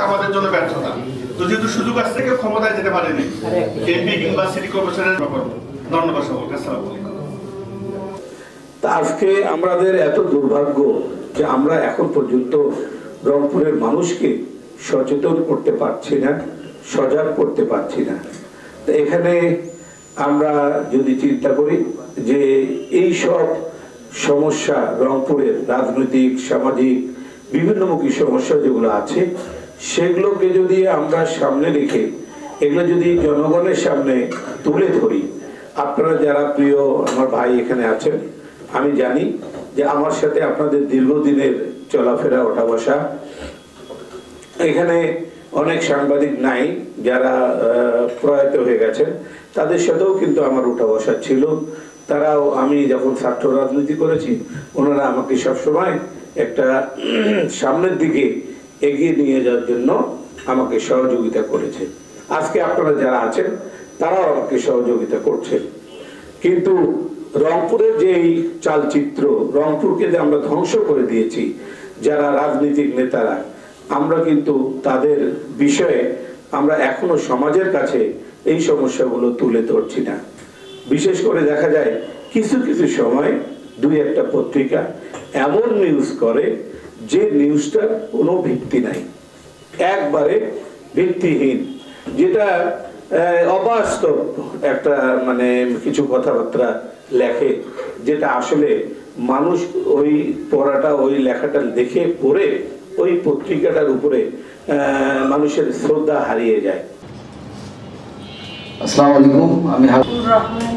আমাদের জন্য ব্যর্থতা। তো যেহেতু সুযোগ আসছে কেউ ক্ষমতায় যেতে পারেনি, এমপি কিংবা সিটি কর্পোরেশনের ধন্যবাদ সকলকে। আসসালামু আলাইকুম। আজকে আমাদের এত দুর্ভাগ্য যে আমরা এখন পর্যন্ত রংপুরের মানুষকে সচেতন করতে পারছি না, সজাগ করতে পারছি না। তো এখানে আমরা যদি চিন্তা করি যে এই সব সমস্যা রংপুরের রাজনৈতিক, সামাজিক, বিভিন্নমুখী সমস্যা যেগুলো আছে সেগুলোকে যদি আমরা সামনে রেখে এগুলো যদি জনগণের সামনে তুলে ধরি, আপনারা যারা প্রিয় আমার ভাই এখানে আছেন, আমি জানি যে আমার সাথে আপনাদের দীর্ঘদিনের চলাফেরা, ওঠা বসা, এখানে অনেক সাংবাদিক নাই যারা প্রয়াত হয়ে গেছেন, তাদের সাথেও কিন্তু আমার উঠা বসা ছিল। তারাও আমি যখন ছাত্র রাজনীতি করেছি ওনারা আমাকে সবসময় একটা সামনের দিকে এগিয়ে নিয়ে যাওয়ার জন্য আমাকে সহযোগিতা করেছে। আজকে আপনারা যারা আছেন তারাও আমাকে সহযোগিতা করছেন। কিন্তু রংপুরের যে এই চালচিত্র, রংপুরকে যে আমরা ধ্বংস করে দিয়েছি যারা রাজনৈতিক নেতারা, আমরা কিন্তু তাদের বিষয়ে আমরা এখনো সমাজের কাছে এই সমস্যাগুলো তুলে ধরছি না। বিশেষ করে দেখা যায় কিছু কিছু সময় দুই একটা পত্রিকা এমন নিউজ করে যে নিউজটার কোনো ভিত্তি নাই, একবারে ভিত্তিহীন, যেটা অবাস্তব একটা মানে কিছু কথাবার্তা লেখে, যেটা আসলে মানুষ ওই পড়াটা, ওই লেখাটা দেখে পড়ে ওই পত্রিকাটার উপরে মানুষের শ্রদ্ধা হারিয়ে যায়। আসসালামু আলাইকুম, আমি রহমান